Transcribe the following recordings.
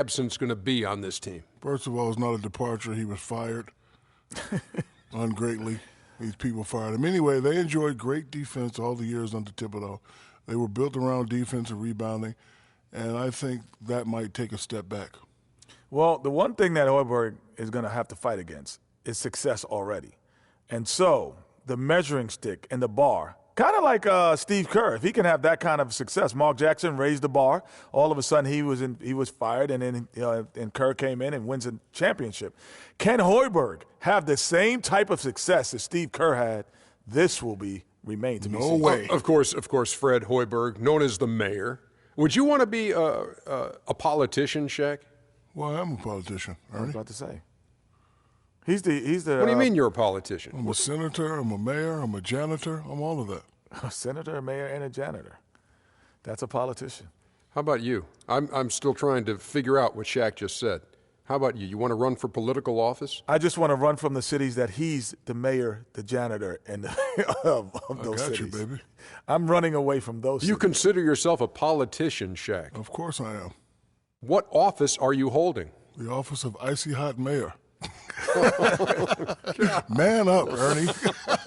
absence going to be on this team? First of all, it's not a departure. He was fired ungreatly. These people fired him. Anyway, they enjoyed great defense all the years under Thibodeau. They were built around defense and rebounding, and I think that might take a step back. Well, the one thing that Hoiberg is going to have to fight against is success already. And so the measuring stick and the bar, kind of like Steve Kerr, if he can have that kind of success. Mark Jackson raised the bar. All of a sudden he was fired, and then and Kerr came in and wins a championship. Can Hoiberg have the same type of success as Steve Kerr had? This will remain to be seen. No way. Of course, Fred Hoiberg, known as the mayor. Would you want to be a politician, Shaq? Well, I'm a politician, Ernie. I was about to say. He's the. What do you mean you're a politician? I'm a senator, I'm a mayor, I'm a janitor, I'm all of that. A senator, a mayor, and a janitor. That's a politician. How about you? I'm still trying to figure out what Shaq just said. How about you? You want to run for political office? I just want to run from the cities that he's the mayor, the janitor, and of those cities. I got you, baby. I'm running away from those You cities. consider yourself a politician, Shaq. Of course I am. What office are you holding? The office of Icy Hot Mayor. Man up, Ernie.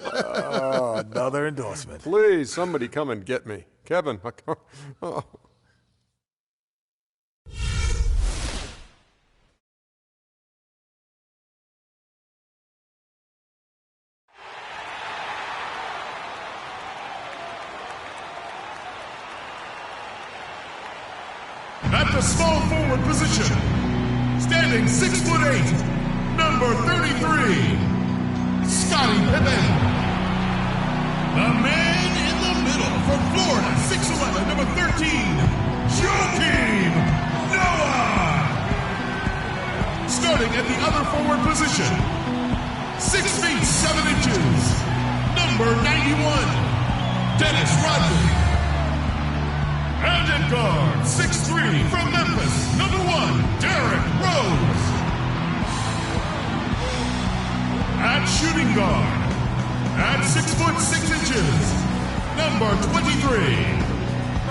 Another endorsement. Please, somebody come and get me. Kevin. Oh. At the small forward position, standing 6'8", number 33, Scottie Pippen. The man in the middle from Florida, 6'11", number 13, Joakim Noah. Starting at the other forward position, 6 feet 7 inches, number 91, Dennis Rodman. And at guard, 6'3", from Memphis, number 1, Derrick Rose. At shooting guard, at 6'6", number 23,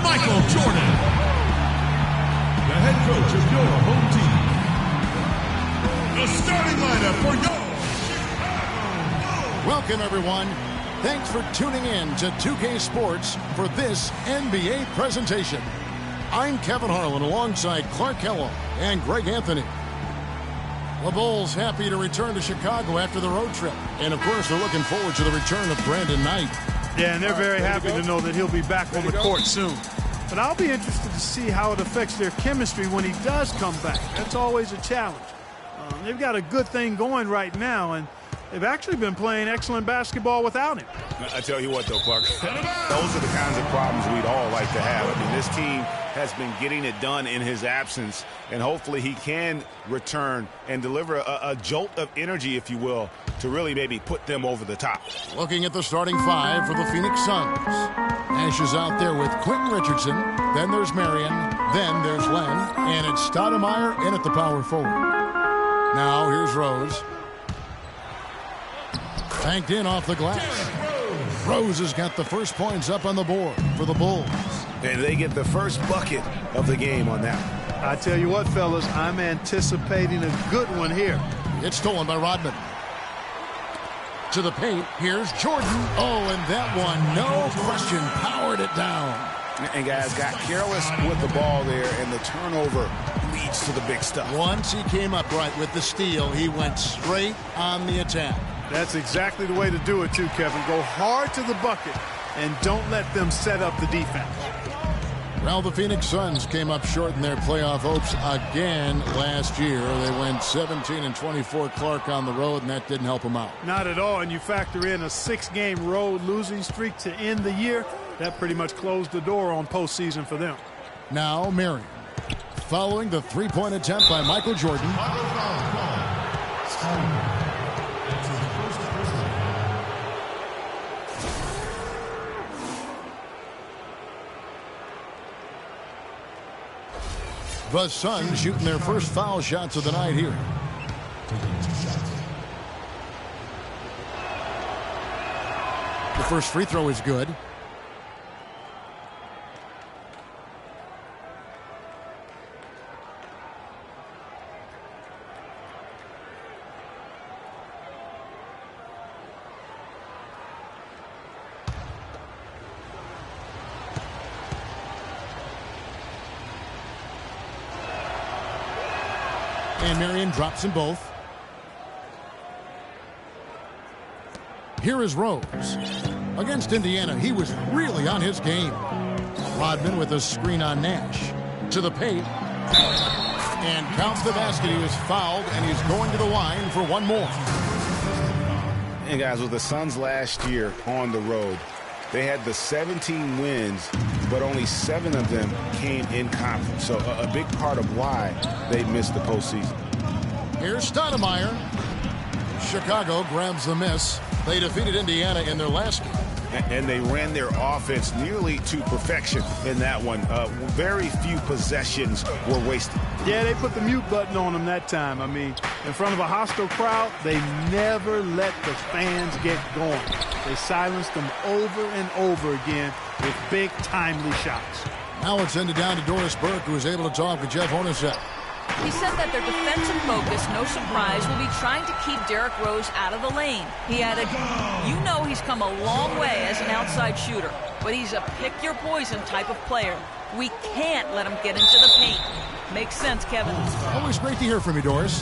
Michael Jordan. The head coach of your home team. The starting lineup for your Chicago. Welcome, everyone. Thanks for tuning in to 2K Sports for this NBA presentation. I'm Kevin Harlan alongside Clark Kellogg and Greg Anthony. The Bulls happy to return to Chicago after the road trip. And, of course, they're looking forward to the return of Brandon Knight. Yeah, and they're very happy to know that he'll be back on the court soon. But I'll be interested to see how it affects their chemistry when he does come back. That's always a challenge. They've got a good thing going right now, and they've actually been playing excellent basketball without him. I tell you what, though, Clark, those are the kinds of problems we'd all like to have. I mean, this team has been getting it done in his absence, and hopefully he can return and deliver a jolt of energy, if you will, to really maybe put them over the top. Looking at the starting five for the Phoenix Suns. Nash is out there with Quentin Richardson. Then there's Marion. Then there's Len. And it's Stoudemire in at the power forward. Now here's Rose. Banked in off the glass. Rose has got the first points up on the board for the Bulls. And they get the first bucket of the game on that. I tell you what, fellas, I'm anticipating a good one here. It's stolen by Rodman. To the paint, here's Jordan. Oh, and that one, no question, powered it down. And guys got careless with the ball there, and the turnover leads to the big stuff. Once he came upright with the steal, he went straight on the attack. That's exactly the way to do it, too, Kevin. Go hard to the bucket and don't let them set up the defense. Well, the Phoenix Suns came up short in their playoff hopes again last year. They went 17-24, Clark, on the road, and that didn't help them out. Not at all, and you factor in a 6-game road losing streak to end the year. That pretty much closed the door on postseason for them. Now Marion, following the three-point attempt by Michael Jordan. The Suns shooting their first foul shots of the night here. The first free throw is good. And Marion drops them both. Here is Rose. Against Indiana, he was really on his game. Rodman with a screen on Nash. To the paint. And counts the basket. He was fouled, and he's going to the line for one more. And guys, with the Suns last year on the road, they had the 17 wins, but only 7 of them came in conference. So a big part of why they missed the postseason. Here's Stoudemire. Chicago grabs the miss. They defeated Indiana in their last game. And they ran their offense nearly to perfection in that one. Very few possessions were wasted. Yeah, they put the mute button on them that time. I mean, in front of a hostile crowd, they never let the fans get going. They silenced them over and over again with big, timely shots. Now it's ended down to Doris Burke, who was able to talk with Jeff Hornacek. He said that their defensive focus, no surprise, will be trying to keep Derrick Rose out of the lane. He added, you know he's come a long way as an outside shooter, but he's a pick-your-poison type of player. We can't let him get into the paint. Makes sense, Kevin. Always great to hear from you, Doris.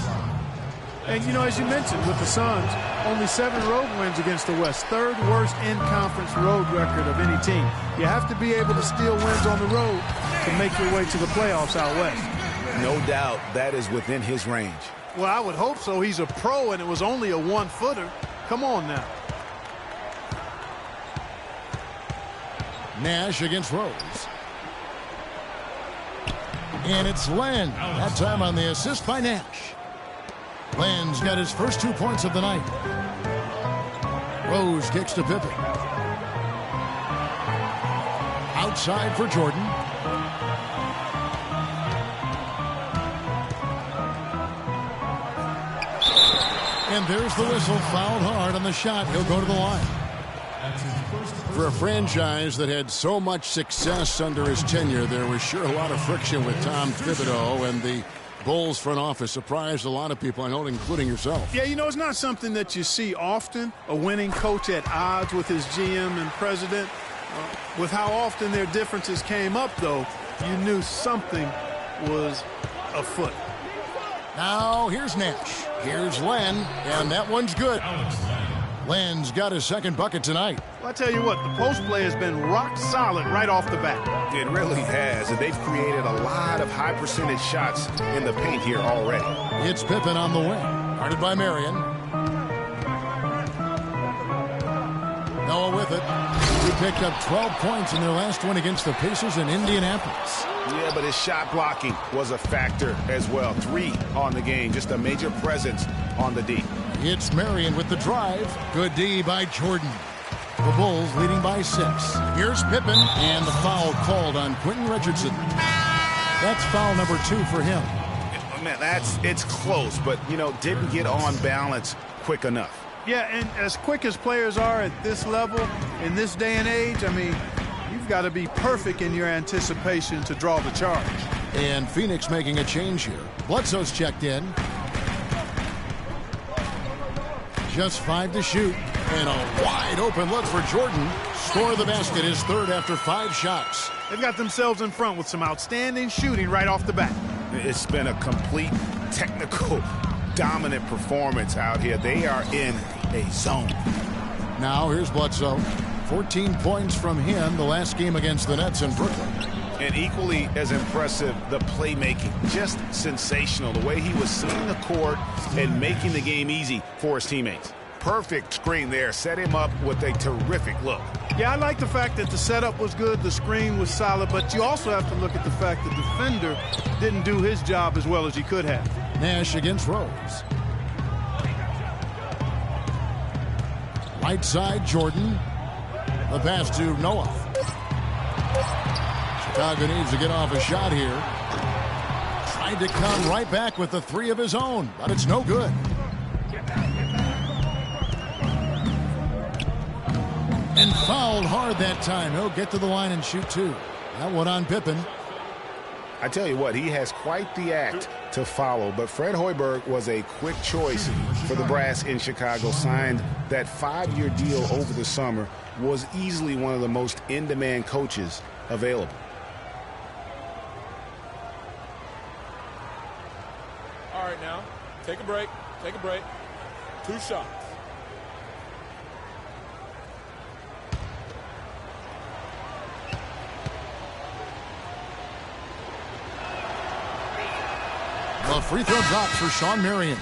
And, you know, as you mentioned, with the Suns, only 7 road wins against the West. 3rd worst in-conference road record of any team. You have to be able to steal wins on the road to make your way to the playoffs out West. No doubt that is within his range. Well, I would hope so. He's a pro, and it was only a 1-footer. Come on now. Nash against Rose. And it's Len. That time on the assist by Nash. Len's got his first 2 points of the night. Rose kicks to Pippen. Outside for Jordan. And there's the whistle. Fouled hard on the shot. He'll go to the line. For a franchise that had so much success under his tenure, there was sure a lot of friction with Tom Thibodeau, and the Bulls front office surprised a lot of people, I know, including yourself. Yeah, you know, it's not something that you see often, a winning coach at odds with his GM and president. With how often their differences came up, though, you knew something was afoot. Now, here's Nash. Here's Len, and that one's good. Len's got his second bucket tonight. Well, I tell you what, the post play has been rock solid right off the bat. It really has, and they've created a lot of high percentage shots in the paint here already. It's Pippen on the wing, guarded by Marion. Noah with it. He picked up 12 points in their last one against the Pacers in Indianapolis. Yeah, but his shot blocking was a factor as well. 3 on the game, just a major presence on the D. It's Marion with the drive. Good D by Jordan. The Bulls leading by 6. Here's Pippen, and the foul called on Quentin Richardson. That's foul number 2 for him. Man, it's close, but, you know, didn't get on balance quick enough. Yeah, and as quick as players are at this level, in this day and age, I mean, you've got to be perfect in your anticipation to draw the charge. And Phoenix making a change here. Bledsoe's checked in. Just 5 to shoot. And a wide open look for Jordan. Score the basket, his 3rd after 5 shots. They've got themselves in front with some outstanding shooting right off the bat. It's been a complete technical dominant performance out here. They are in a zone. Now here's Bledsoe. 14 points from him the last game against the Nets in Brooklyn. And equally as impressive, the playmaking. Just sensational. The way he was seeing the court and making the game easy for his teammates. Perfect screen there. Set him up with a terrific look. Yeah, I like the fact that the setup was good, the screen was solid, but you also have to look at the fact the defender didn't do his job as well as he could have. Nash against Rose. Right side, Jordan. The pass to Noah. Chicago needs to get off a shot here. Tried to come right back with the 3 of his own, but it's no good. And fouled hard that time. He'll get to the line and shoot 2. That one on Pippen. I tell you what, he has quite the act to follow, but Fred Hoiberg was a quick choice for the brass in Chicago. Signed that 5-year deal over the summer. Was easily one of the most in-demand coaches available. All right, now, take a break. Take a break. 2 shots. The free throw drops for Shawn Marion.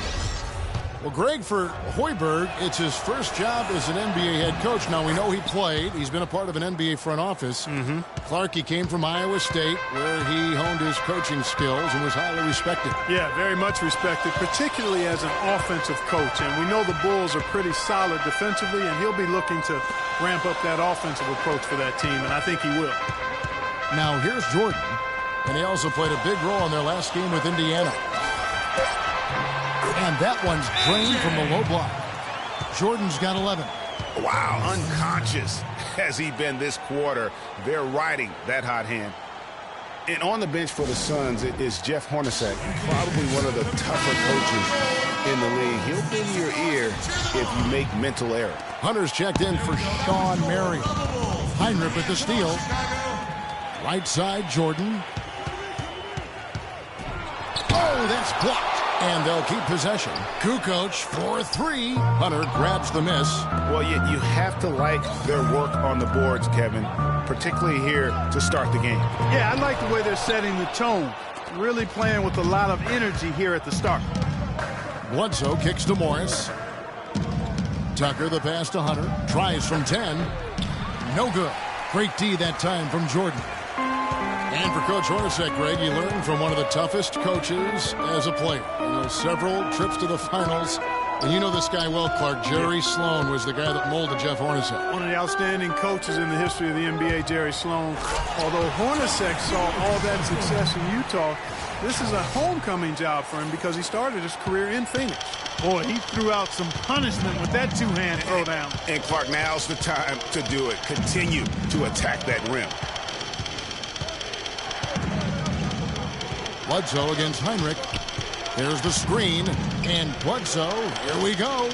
Well, Greg, for Hoiberg, it's his first job as an NBA head coach. Now, we know he played. He's been a part of an NBA front office. Clark, he came from Iowa State, where he honed his coaching skills and was highly respected. Yeah, very much respected, particularly as an offensive coach. And we know the Bulls are pretty solid defensively, and he'll be looking to ramp up that offensive approach for that team, and I think he will. Now, here's Jordan, and he also played a big role in their last game with Indiana. And that one's drained from the low block. Jordan's got 11. Wow, unconscious has he been this quarter. They're riding that hot hand. And on the bench for the Suns, it is Jeff Hornacek, probably one of the tougher coaches in the league. He'll bend your ear if you make mental error. Hunter's checked in for Shawn Marion. Heinrich with the steal. Right side, Jordan. Oh, that's blocked. And they'll keep possession. Kukoc for 3. Hunter grabs the miss. Well, you have to like their work on the boards, Kevin, particularly here to start the game. Yeah, I like the way they're setting the tone. Really playing with a lot of energy here at the start. Bledsoe kicks to Morris. Tucker the pass to Hunter. Tries from 10. No good. Great D that time from Jordan. And for Coach Hornacek, Greg, you learned from one of the toughest coaches as a player. You know, several trips to the finals. And you know this guy well, Clark. Jerry Sloan was the guy that molded Jeff Hornacek. One of the outstanding coaches in the history of the NBA, Jerry Sloan. Although Hornacek saw all that success in Utah, this is a homecoming job for him because he started his career in Phoenix. Boy, he threw out some punishment with that two-hand throwdown. And Clark, now's the time to do it. Continue to attack that rim. Bledsoe against Heinrich. There's the screen. And Bledsoe, here we go.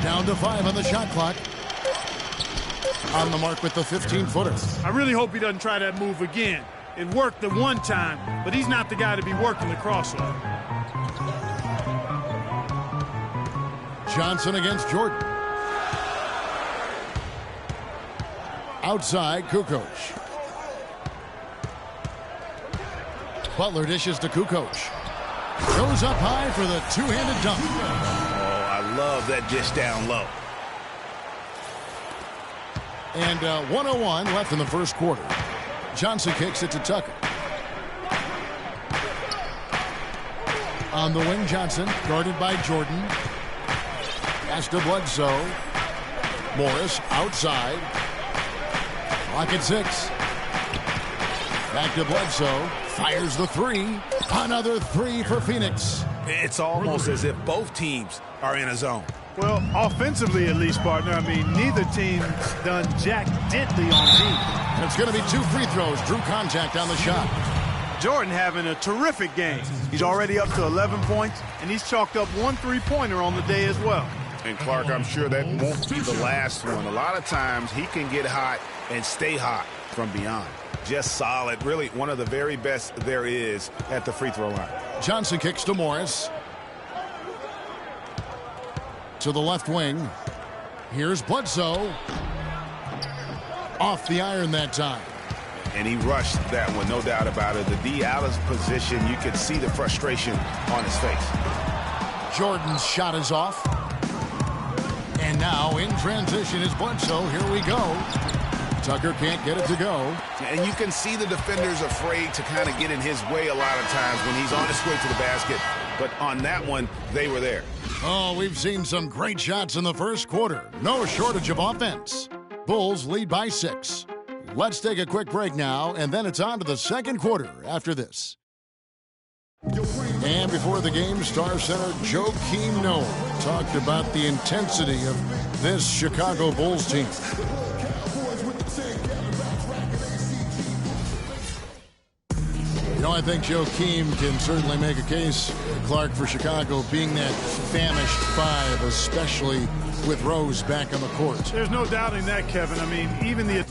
Down to 5 on the shot clock. On the mark with the 15-footer. I really hope he doesn't try that move again. It worked the one time, but he's not the guy to be working the crossover. Johnson against Jordan. Outside, Kukoc. Butler dishes to Kukoc. Goes up high for the two-handed dunk. Oh, I love that dish down low. And 1:01 left in the first quarter. Johnson kicks it to Tucker. On the wing, Johnson, guarded by Jordan. Pass to Bledsoe. Morris outside. Clock at 6. Back to Bledsoe. Fires the 3. Another 3 for Phoenix. It's almost as if both teams are in a zone. Well, offensively at least, partner. I mean, neither team's done jack diddly on D. And it's going to be 2 free throws. Drew contact on the shot. Jordan having a terrific game. He's already up to 11 points, and he's chalked up 1 3-pointer on the day as well. And Clark, I'm sure that won't be the last one. A lot of times he can get hot and stay hot from beyond. Just solid. Really one of the very best there is at the free throw line. Johnson kicks to Morris. To the left wing. Here's Bledsoe. Off the iron that time. And he rushed that one, no doubt about it. The D out of position, you could see the frustration on his face. Jordan's shot is off. And now in transition is Bledsoe. Here we go. Tucker can't get it to go. And you can see the defenders afraid to kind of get in his way a lot of times when he's on his way to the basket. But on that one, they were there. Oh, we've seen some great shots in the first quarter. No shortage of offense. Bulls lead by 6. Let's take a quick break now, and then it's on to the second quarter after this. And before the game, Star Center Joakim Noah talked about the intensity of this Chicago Bulls team. You know, I think Joakim can certainly make a case, Clark, for Chicago being that famished 5, especially with Rose back on the court. There's no doubting that, Kevin. I mean, even the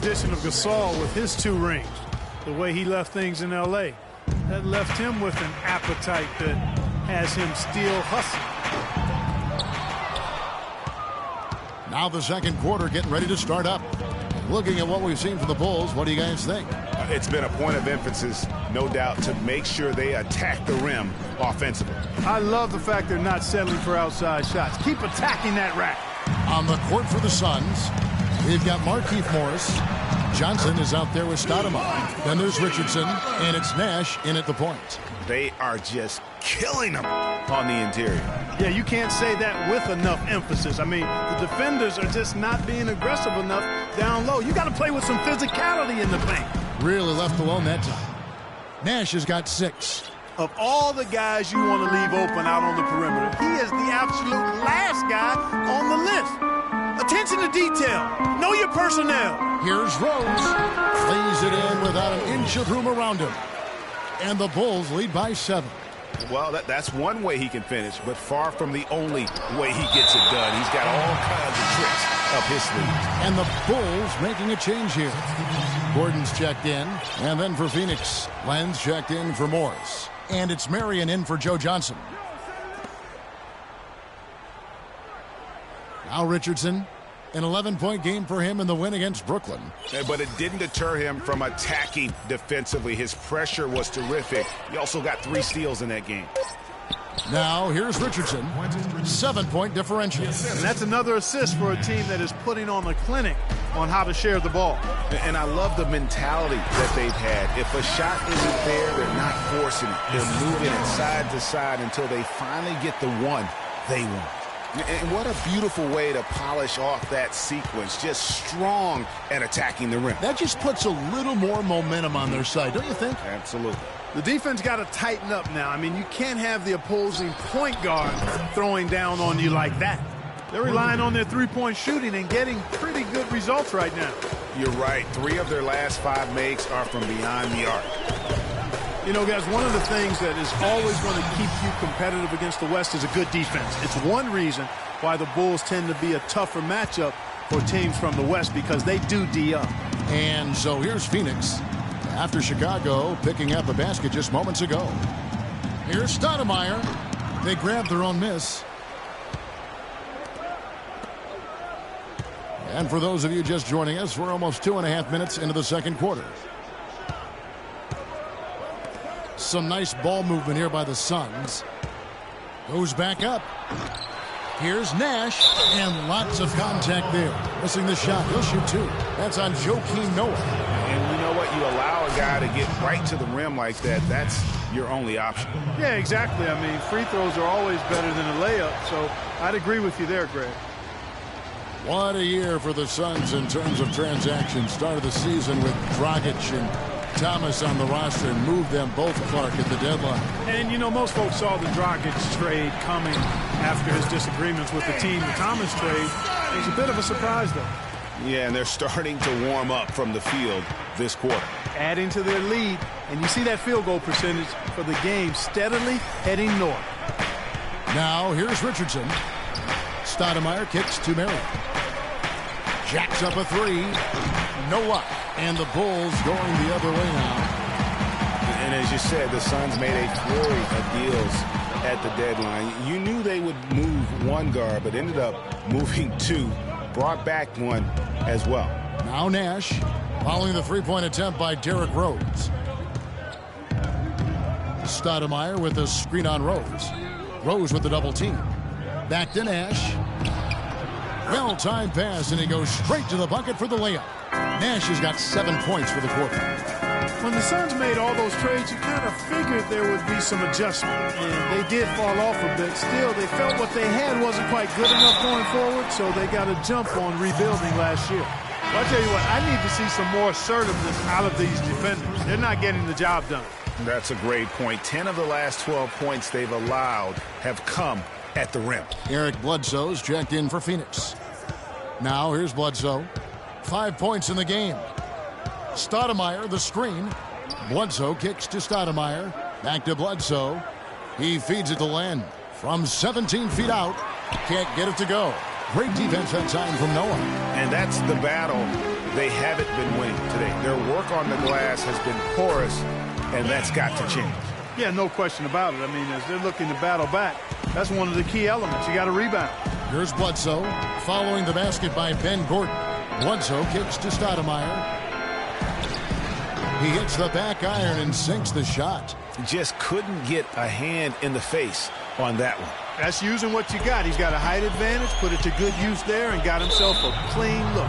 Addition of Gasol with his 2 rings, the way he left things in L.A., that left him with an appetite that has him still hustling. Now the second quarter getting ready to start up. Looking at what we've seen from the Bulls, what do you guys think? It's been a point of emphasis, no doubt, to make sure they attack the rim offensively. I love the fact they're not settling for outside shots. Keep attacking that rack. On the court for the Suns, we've got Markieff Morris. Johnson is out there with Stoudemire. Then there's Richardson, and it's Nash in at the point. They are just killing them on the interior. Yeah, you can't say that with enough emphasis. I mean, the defenders are just not being aggressive enough down low. You got to play with some physicality in the paint. Really left alone that time. Nash has got 6. Of all the guys you want to leave open out on the perimeter, he is the absolute last guy on the list. Attention to detail. Know your personnel. Here's Rose. Lays it in without an inch of room around him. And the Bulls lead by 7. Well, that's one way he can finish, but far from the only way he gets it done. He's got all kinds of tricks up his sleeves. And the Bulls making a change here. Gordon's checked in, and then for Phoenix, Len's checked in for Morris. And it's Marion in for Joe Johnson. Now Richardson. An 11-point game for him in the win against Brooklyn. But it didn't deter him from attacking defensively. His pressure was terrific. He also got 3 steals in that game. Now here's Richardson. 7-point differential. And that's another assist for a team that is putting on a clinic on how to share the ball. And I love the mentality that they've had. If a shot isn't there, they're not forcing it. They're moving it side to side until they finally get the one they want. And what a beautiful way to polish off that sequence. Just strong at attacking the rim. That just puts a little more momentum on their side, don't you think? Absolutely. The defense got to tighten up now. I mean, you can't have the opposing point guard throwing down on you like that. They're relying on their three-point shooting and getting pretty good results right now. You're right. 3 of their last 5 makes are from beyond the arc. You know, guys, one of the things that is always going to keep you competitive against the West is a good defense. It's one reason why the Bulls tend to be a tougher matchup for teams from the West, because they do D up. And so here's Phoenix after Chicago picking up a basket just moments ago. Here's Stoudemire. They grabbed their own miss. And for those of you just joining us, we're almost 2.5 minutes into the second quarter. Some nice ball movement here by the Suns. Goes back up. Here's Nash, and lots of contact there. Missing the shot. He'll shoot 2. That's on Joakim Noah. And you know what? You allow a guy to get right to the rim like that, that's your only option. Yeah, exactly. I mean, free throws are always better than a layup, so I'd agree with you there, Greg. What a year for the Suns in terms of transactions. Started the season with Dragic and Thomas on the roster and moved them both, Clark, at the deadline. And, you know, most folks saw the Dragic trade coming after his disagreements with the team. The Thomas trade was a bit of a surprise, though. Yeah, and they're starting to warm up from the field this quarter. Adding to their lead, and you see that field goal percentage for the game steadily heading north. Now, here's Richardson. Stoudemire kicks to Marion. Jacks up a 3. No luck. And the Bulls going the other way now. And as you said, the Suns made a flurry of deals at the deadline. You knew they would move 1 guard, but ended up moving 2. Brought back 1 as well. Now Nash, following the 3-point attempt by Derrick Rose. Stoudemire with a screen on Rose. Rose with the double team. Back to Nash. Well-timed pass, and he goes straight to the bucket for the layup. Nash has got 7 points for the quarter. When the Suns made all those trades, you kind of figured there would be some adjustment, and they did fall off a bit. Still, they felt what they had wasn't quite good enough going forward, so they got a jump on rebuilding last year. But I'll tell you what, I need to see some more assertiveness out of these defenders. They're not getting the job done. That's a great point. 10 of the last 12 points they've allowed have come at the rim. Eric Bledsoe's checked in for Phoenix. Now here's Bledsoe. 5 points in the game. Stoudemire, the screen. Bledsoe kicks to Stoudemire. Back to Bledsoe. He feeds it to Len. From 17 feet out. Can't get it to go. Great defense that time from Noah. And that's the battle they haven't been winning today. Their work on the glass has been porous, and that's got to change. Yeah, no question about it. I mean, as they're looking to battle back, that's one of the key elements. You got to rebound. Here's Bledsoe following the basket by Ben Gordon. Bledsoe kicks to Stoudemire. He hits the back iron and sinks the shot. Just couldn't get a hand in the face on that one. That's using what you got. He's got a height advantage, put it to good use there, and got himself a clean look.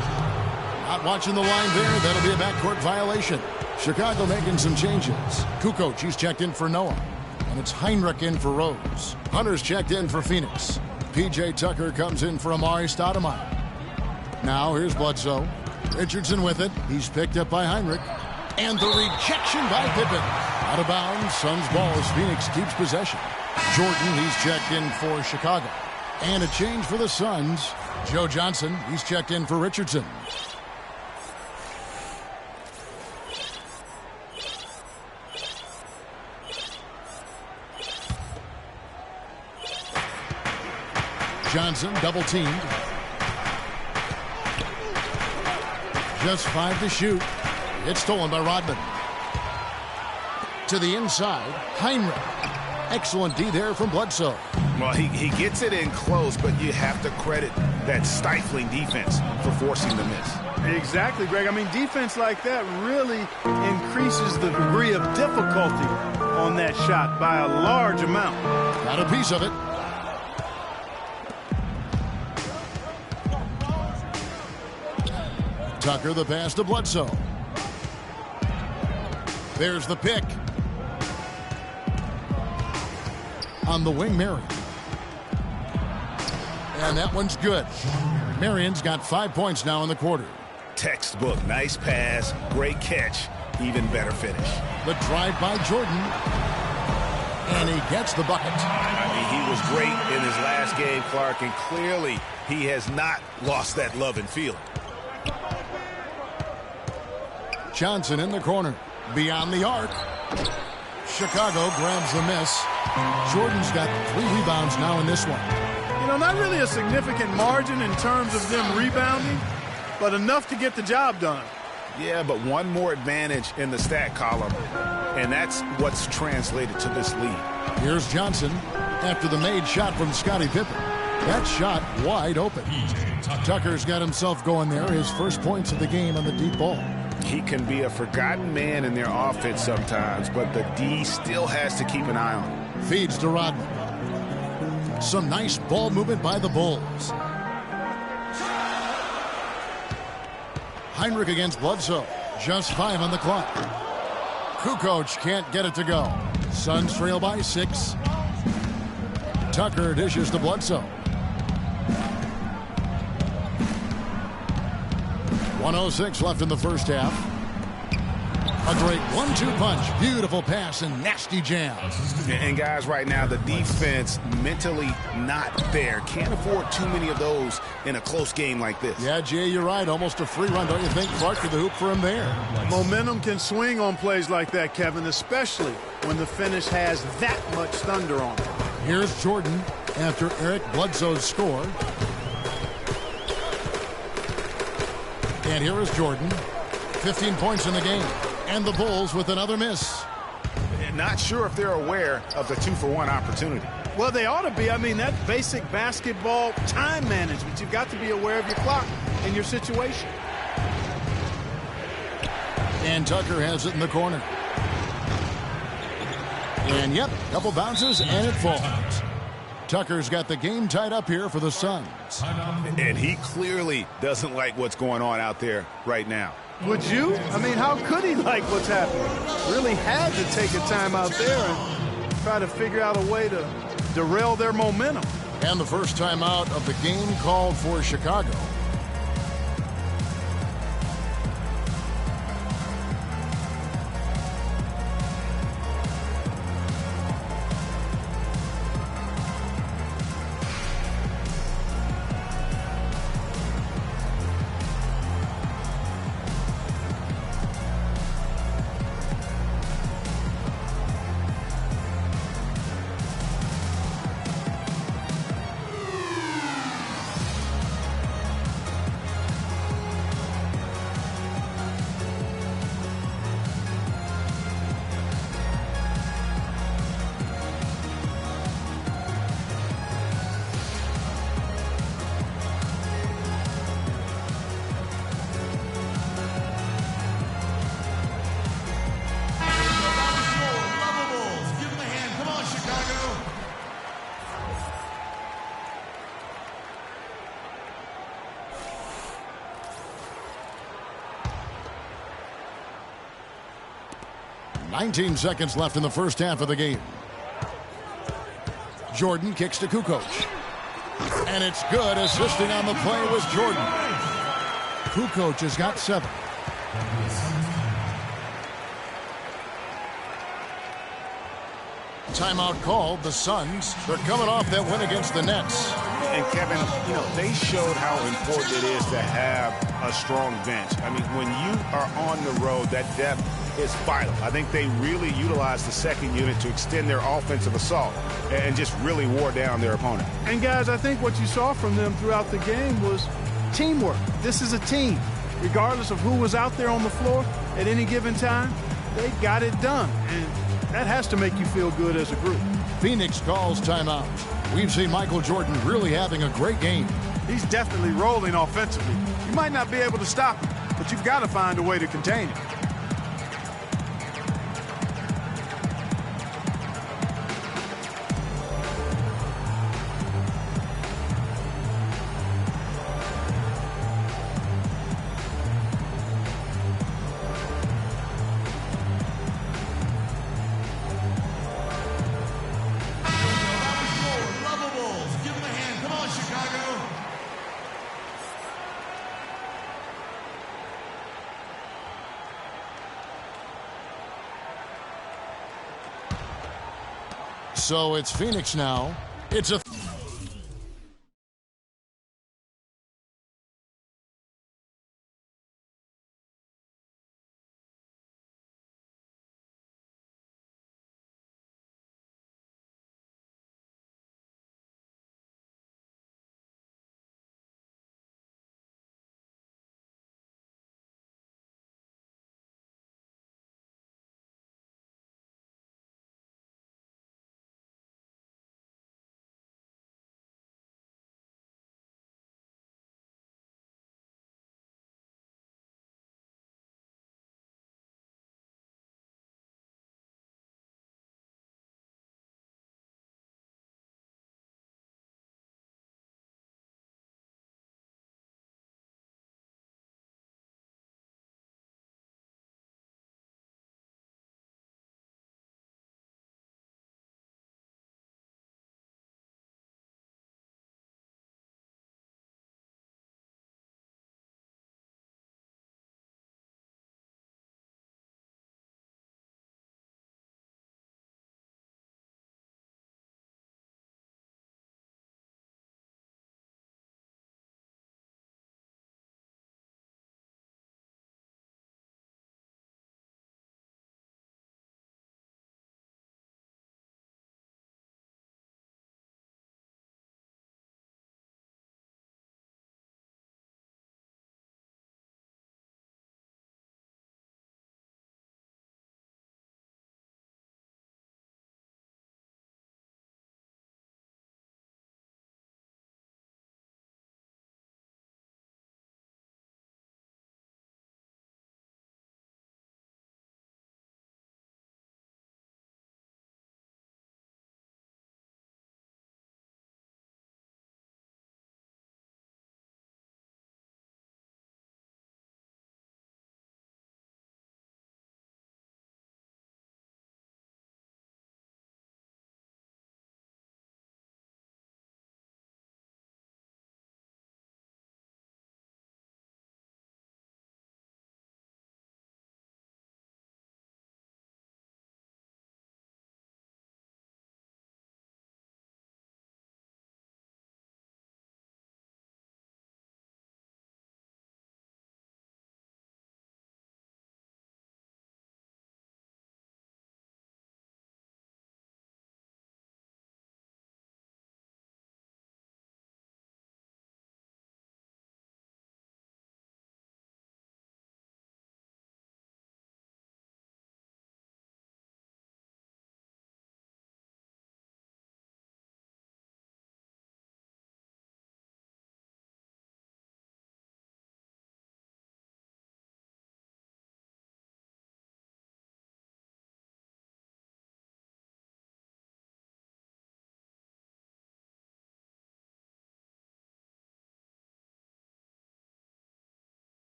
Not watching the line there. That'll be a backcourt violation. Chicago making some changes. Kukoc, he's checked in for Noah. And it's Heinrich in for Rose. Hunter's checked in for Phoenix. P.J. Tucker comes in for Amari Stoudemire. Now here's Bledsoe. Richardson with it. He's picked up by Heinrich. And the rejection by Pippen. Out of bounds. Suns ball as Phoenix keeps possession. Jordan, he's checked in for Chicago. And a change for the Suns. Joe Johnson, he's checked in for Richardson. Johnson double teamed. Just 5 to shoot. It's stolen by Rodman. To the inside, Heinrich. Excellent D there from Bledsoe. Well, he gets it in close, but you have to credit that stifling defense for forcing the miss. Exactly, Greg. I mean, defense like that really increases the degree of difficulty on that shot by a large amount. Got a piece of it. Tucker the pass to Bledsoe. There's the pick. On the wing, Marion. And that one's good. Marion's got 5 points now in the quarter. Textbook. Nice pass. Great catch. Even better finish. The drive by Jordan. And he gets the bucket. I mean, he was great in his last game, Clark, and clearly he has not lost that love and feeling. Johnson in the corner. Beyond the arc. Chicago grabs the miss. Jordan's got 3 rebounds now in this one. You know, not really a significant margin in terms of them rebounding, but enough to get the job done. Yeah, but one more advantage in the stat column, and that's what's translated to this lead. Here's Johnson after the made shot from Scottie Pippen. That shot wide open. Tucker's got himself going there. His first points of the game on the deep ball. He can be a forgotten man in their offense sometimes, but the D still has to keep an eye on him. Feeds to Rodman. Some nice ball movement by the Bulls. Heinrich against Bledsoe. Just 5 on the clock. Kukoc can't get it to go. Suns trail by 6. Tucker dishes to Bledsoe. 1:06 left in the first half. A great 1-2 punch. Beautiful pass and nasty jam. And guys, right now, the defense mentally not there. Can't afford too many of those in a close game like this. Yeah, Jay, you're right. Almost a free run, don't you think? Clark to the hoop for him there. Momentum can swing on plays like that, Kevin, especially when the finish has that much thunder on it. Here's Jordan after Eric Bledsoe's score. And here is Jordan. 15 points in the game. And the Bulls with another miss. Not sure if they're aware of the 2-for-1 opportunity. Well, they ought to be. I mean, that basic basketball time management. You've got to be aware of your clock and your situation. And Tucker has it in the corner. And, yep, couple bounces, and it falls. Tucker's got the game tied up here for the Suns. And he clearly doesn't like what's going on out there right now. Would you? I mean, how could he like what's happening? Really had to take a time out there and try to figure out a way to derail their momentum. And the first time out of the game called for Chicago. 19 seconds left in the first half of the game. Jordan kicks to Kukoc. And it's good. Assisting on the play was Jordan. Kukoc has got 7. Timeout called. The Suns, they're coming off that win against the Nets. And Kevin, you know, they showed how important it is to have a strong bench. I mean, when you are on the road, that depth is vital. I think they really utilized the second unit to extend their offensive assault and just really wore down their opponent. And guys, I think what you saw from them throughout the game was teamwork. This is a team. Regardless of who was out there on the floor at any given time, they got it done. And that has to make you feel good as a group. Phoenix calls timeout. We've seen Michael Jordan really having a great game. He's definitely rolling offensively. You might not be able to stop him, but you've got to find a way to contain him. So it's Phoenix now. It's a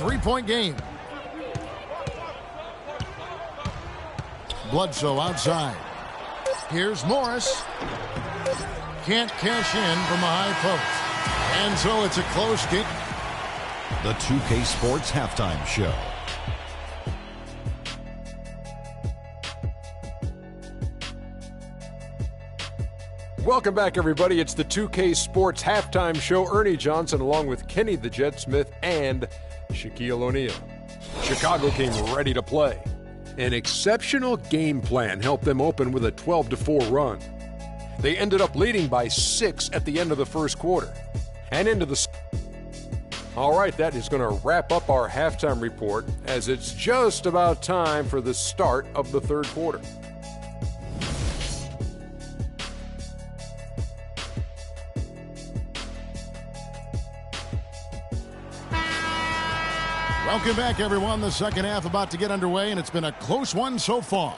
3-point game. Bledsoe outside. Here's Morris. Can't cash in from the high post. And so it's a close game. The 2K Sports Halftime Show. Welcome back, everybody. It's the 2K Sports Halftime Show. Ernie Johnson along with Kenny the Jet Smith and Shaquille O'Neal. Chicago came ready to play. An exceptional game plan helped them open with a 12-4 run. They ended up leading by 6 at the end of the first quarter. And into the... All right, that is going to wrap up our halftime report as it's just about time for the start of the third quarter. Welcome back, everyone. The second half about to get underway, and it's been a close one so far.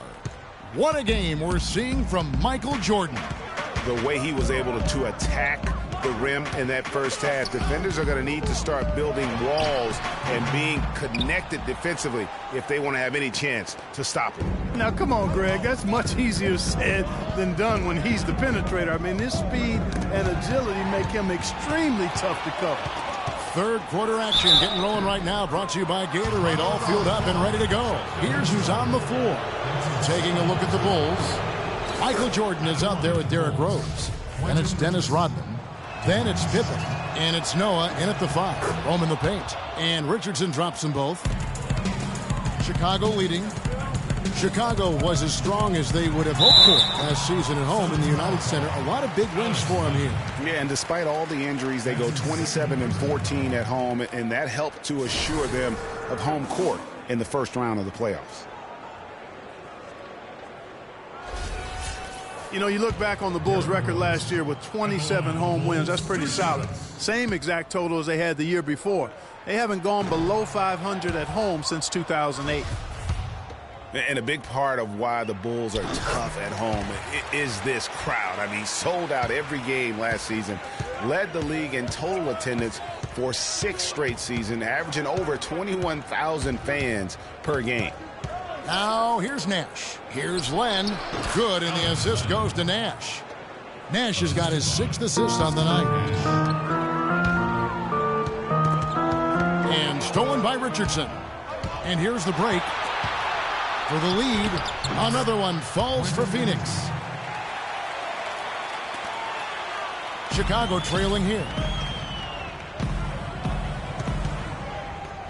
What a game we're seeing from Michael Jordan. The way he was able to attack the rim in that first half, defenders are going to need to start building walls and being connected defensively if they want to have any chance to stop him. Now, come on, Greg. That's much easier said than done when he's the penetrator. I mean, his speed and agility make him extremely tough to cover. Third quarter action getting rolling right now, brought to you by Gatorade, all fueled up and ready to go. Here's who's on the floor. Taking a look at the Bulls. Michael Jordan is out there with Derrick Rose. And it's Dennis Rodman. Then it's Pippen. And it's Noah in at the 5. Roman the paint. And Richardson drops them both. Chicago leading. Chicago was as strong as they would have hoped for last season at home in the United Center. A lot of big wins for them here. Yeah, and despite all the injuries, they go 27-14 at home, and that helped to assure them of home court in the first round of the playoffs. You know, you look back on the Bulls' record last year with 27 home wins. That's pretty solid. Same exact total as they had the year before. They haven't gone below 500 at home since 2008. And a big part of why the Bulls are tough at home is this crowd. I mean, sold out every game last season, led the league in total attendance for 6 straight seasons, averaging over 21,000 fans per game. Now here's Nash. Here's Len. Good, and the assist goes to Nash. Nash has got his 6th assist on the night. And stolen by Richardson. And here's the break. For the lead, another one falls for Phoenix. Chicago trailing here.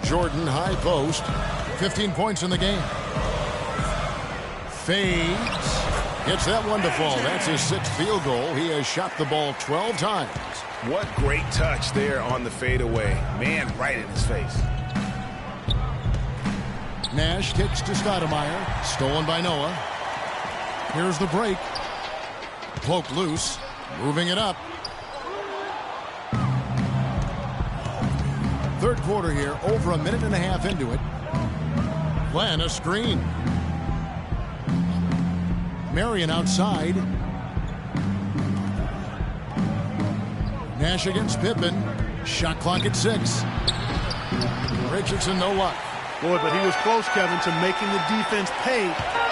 Jordan, high post. 15 points in the game. Fades. Gets that one to fall. That's his 6th field goal. He has shot the ball 12 times. What great touch there on the fadeaway. Man, right in his face. Nash kicks to Stoudemire. Stolen by Noah. Here's the break. Cloak loose. Moving it up. Third quarter here. Over a minute and a half into it. Glenn, a screen. Marion outside. Nash against Pippen. Shot clock at 6. Richardson, no luck. Boy, but he was close, Kevin, to making the defense pay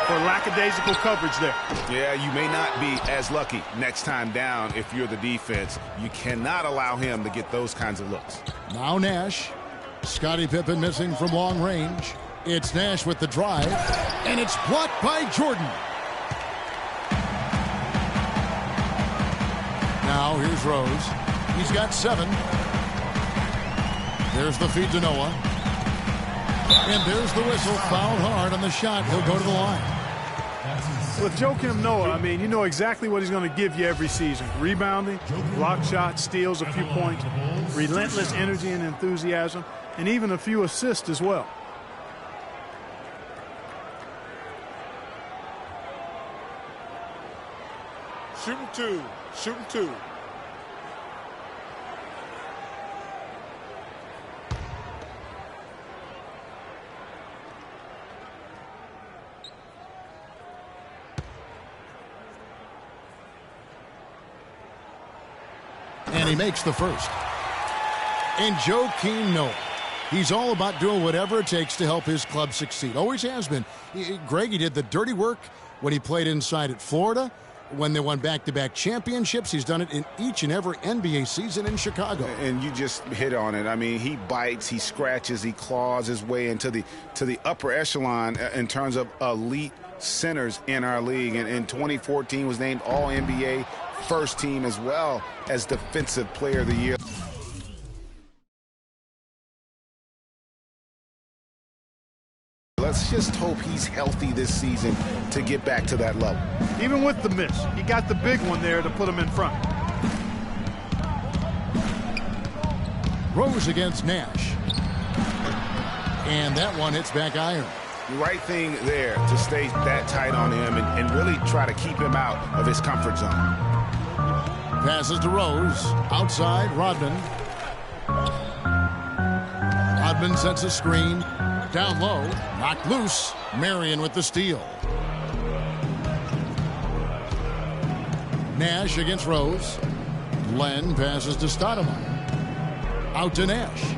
for lackadaisical coverage there. Yeah, you may not be as lucky next time down if you're the defense. You cannot allow him to get those kinds of looks. Now Nash. Scottie Pippen missing from long range. It's Nash with the drive, and it's blocked by Jordan. Now here's Rose. He's got 7. There's the feed to Noah. And there's the whistle. Fouled hard on the shot. He'll go to the line. With Joakim Noah, I mean, you know exactly what he's going to give you every season. Rebounding, block shots, steals a few points, relentless energy and enthusiasm, and even a few assists as well. Shooting 2. Shooting 2. And he makes the first. And Joakim Noah, He's all about doing whatever it takes to help his club succeed. Always has been. Greg, he did the dirty work when he played inside at Florida. When they won back-to-back championships, he's done it in each and every NBA season in Chicago. And you just hit on it. I mean, he bites, he scratches, he claws his way into the upper echelon in terms of elite centers in our league. And in 2014 was named All-NBA first team as well as Defensive Player of the Year. Let's just hope he's healthy this season to get back to that level. Even with the miss, he got the big one there to put him in front. Rose against Nash. And that one hits back iron. The right thing there to stay that tight on him and really try to keep him out of his comfort zone. Passes to Rose. Outside, Rodman. Rodman sets a screen. Down low. Knocked loose. Marion with the steal. Nash against Rose. Len passes to Stoudemire. Out to Nash.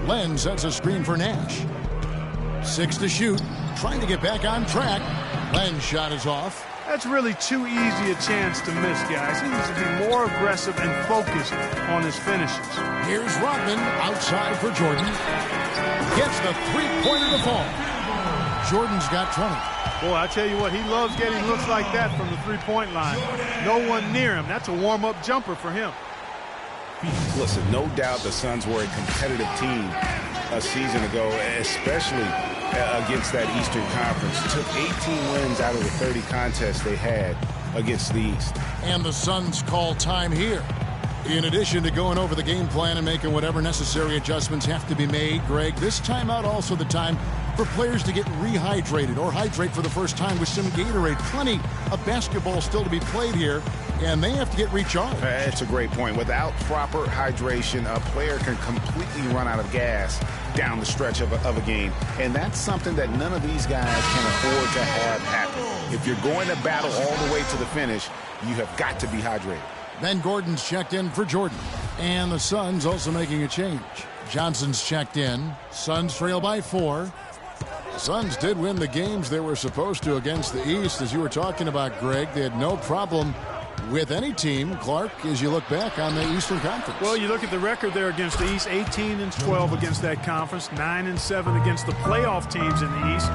Len sets a screen for Nash. 6 to shoot. Trying to get back on track. Len's shot is off. That's really too easy a chance to miss, guys. He needs to be more aggressive and focused on his finishes. Here's Rodman outside for Jordan. Gets the three-pointer to fall. Jordan's got 20. Boy, I tell you what, he loves getting looks like that from the three-point line. No one near him. That's a warm-up jumper for him. Listen, no doubt the Suns were a competitive team a season ago, especially against that Eastern Conference. Took 18 wins out of the 30 contests they had against the East. And the Suns call time here. In addition to going over the game plan and making whatever necessary adjustments have to be made, Greg, this timeout also the time for players to get rehydrated or hydrate for the first time with some Gatorade. Plenty of basketball still to be played here, and they have to get recharged. That's a great point. Without proper hydration, a player can completely run out of gas down the stretch of a game, and that's something that none of these guys can afford to have happen. If you're going to battle all the way to the finish, you have got to be hydrated. Ben Gordon's checked in for Jordan, and the Suns also making a change. Johnson's checked in. Suns trail by 4. The Suns did win the games they were supposed to against the East. As you were talking about, Greg, they had no problem with any team, Clark, as you look back on the Eastern Conference. Well, you look at the record there against the East, 18-12 against that conference, 9-7 against the playoff teams in the East.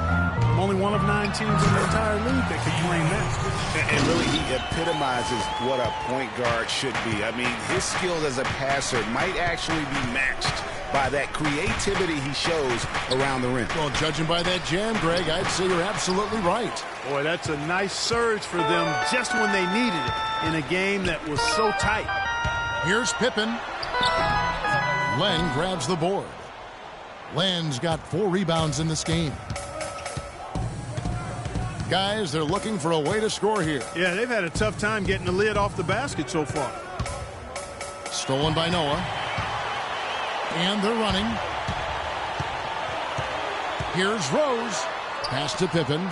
Only one of 9 teams in the entire league that can claim that. And really, he epitomizes what a point guard should be. I mean, his skills as a passer might actually be matched by that creativity he shows around the rim. Well, judging by that jam, Greg, I'd say you're absolutely right. Boy, that's a nice surge for them just when they needed it in a game that was so tight. Here's Pippen. Len grabs the board. Len's got 4 rebounds in this game. Guys, they're looking for a way to score here. Yeah, they've had a tough time getting the lid off the basket so far. Stolen by Noah. And they're running. Here's Rose. Pass to Pippen.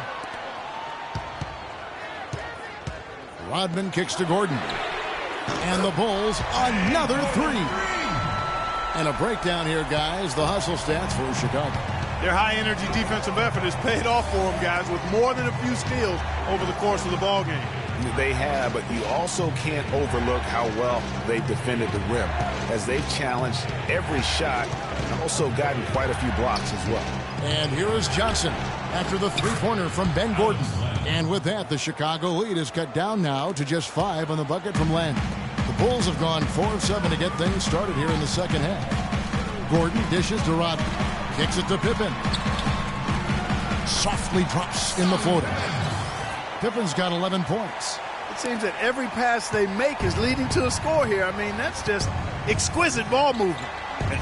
Rodman kicks to Gordon. And the Bulls, another 3. And a breakdown here, guys. The hustle stats for Chicago. Their high-energy defensive effort has paid off for them, guys, with more than a few steals over the course of the ballgame. They have, but you also can't overlook how well they defended the rim, as they've challenged every shot and also gotten quite a few blocks as well. And here is Johnson after the three-pointer from Ben Gordon. And with that, the Chicago lead is cut down now to just 5 on the bucket from Len. The Bulls have gone 4 of 7 to get things started here in the second half. Gordon dishes to Rodman. Kicks it to Pippen. Softly drops in the floater. Pippen's got 11 points. It seems that every pass they make is leading to a score here. I mean, that's just exquisite ball movement.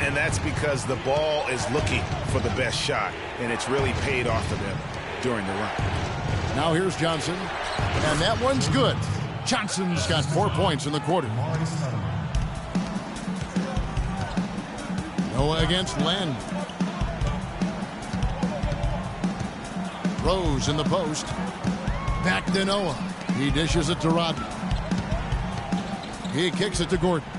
And that's because the ball is looking for the best shot, and it's really paid off for them during the run. Now here's Johnson, and that one's good. Johnson's got 4 points in the quarter. Noah against Len. Rose in the post. Back to Noah. He dishes it to Rodman. He kicks it to Gordon.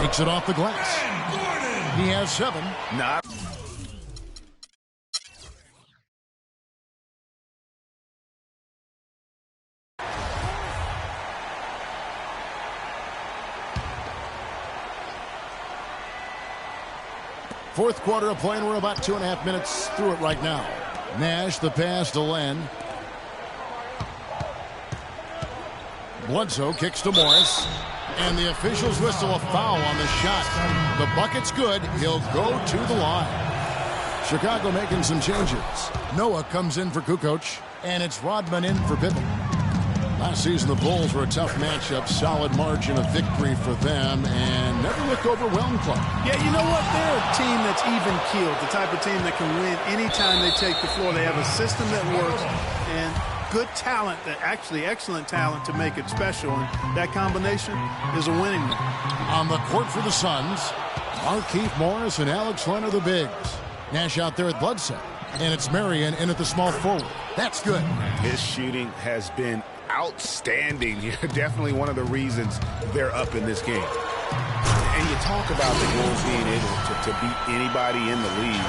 Makes it off the glass. He has 7. Not. Fourth quarter of play, and we're about 2.5 minutes through it right now. Nash, the pass to Len. Bledsoe kicks to Morris. And the officials whistle a foul on the shot. The bucket's good. He'll go to the line. Chicago making some changes. Noah comes in for Kukoc. And it's Rodman in for Pippen. Last season, the Bulls were a tough matchup. Solid margin of victory for them. And never looked overwhelmed, Clark. Yeah, you know what? They're a team that's even-keeled. The type of team that can win anytime they take the floor. They have a system that works. And good talent, actually excellent talent to make it special. And that combination is a winning one. On the court for the Suns, Markieff Morris and Alex Len are the bigs. Nash out there at Bledsoe. And it's Marion in at the small forward. That's good. His shooting has been outstanding. Definitely one of the reasons they're up in this game. And you talk about the Bulls being able to beat anybody in the league.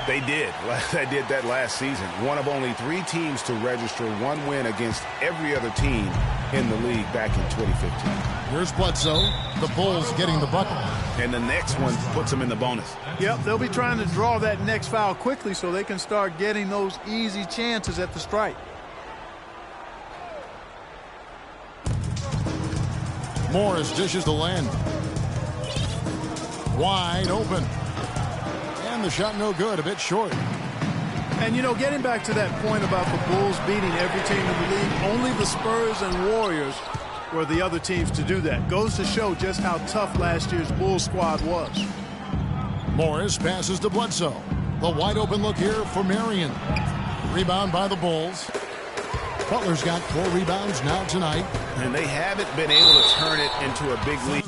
They did. They did that last season. One of only 3 teams to register 1 win against every other team in the league back in 2015. Here's Bledsoe. The Bulls getting the bucket. And the next one puts them in the bonus. Yep, they'll be trying to draw that next foul quickly so they can start getting those easy chances at the strike. Morris dishes to Len. Wide open. And the shot no good, a bit short. And, you know, getting back to that point about the Bulls beating every team in the league, only the Spurs and Warriors were the other teams to do that. Goes to show just how tough last year's Bulls squad was. Morris passes to Bledsoe. The wide open look here for Marion. Rebound by the Bulls. Butler's got 4 rebounds now tonight. And they haven't been able to turn it into a big lead.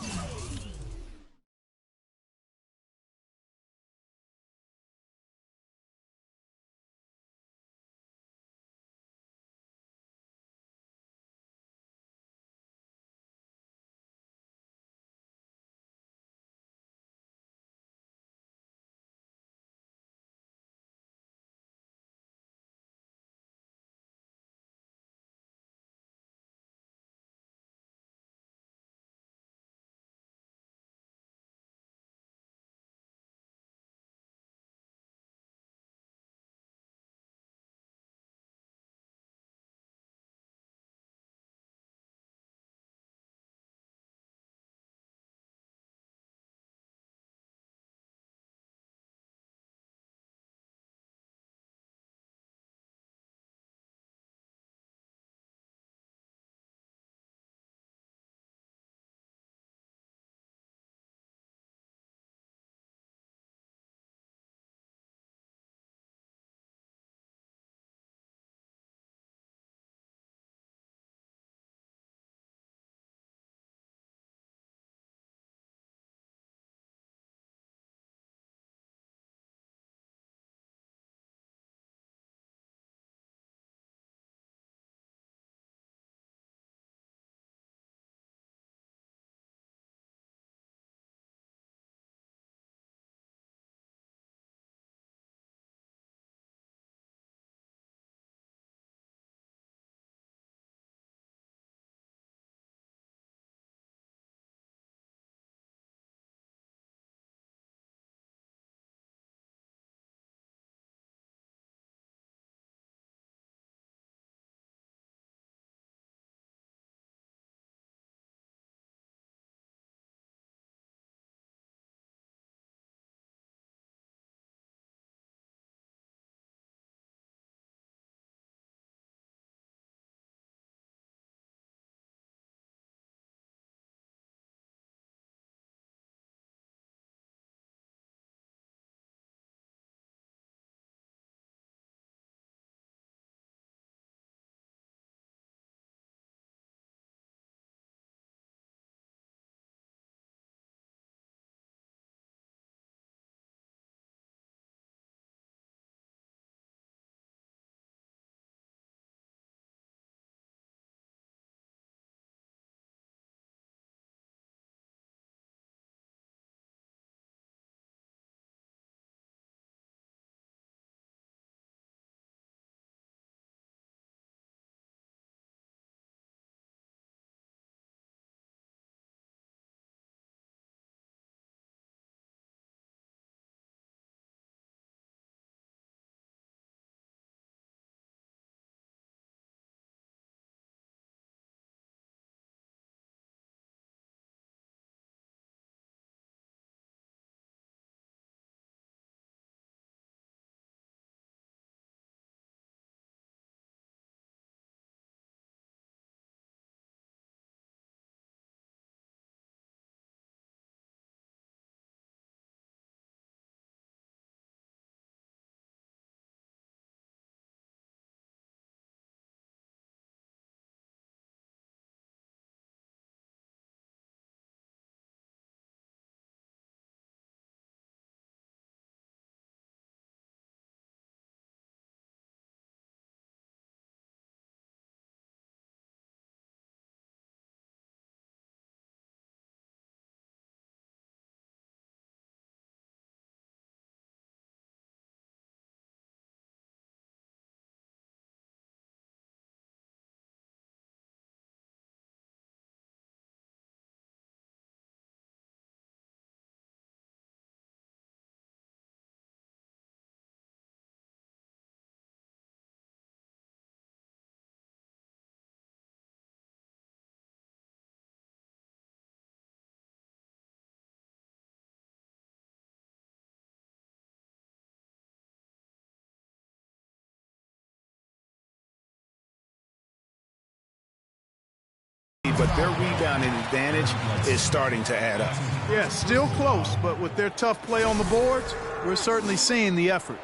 but their rebounding advantage is starting to add up. Yeah, still close, but with their tough play on the boards, we're certainly seeing the effort.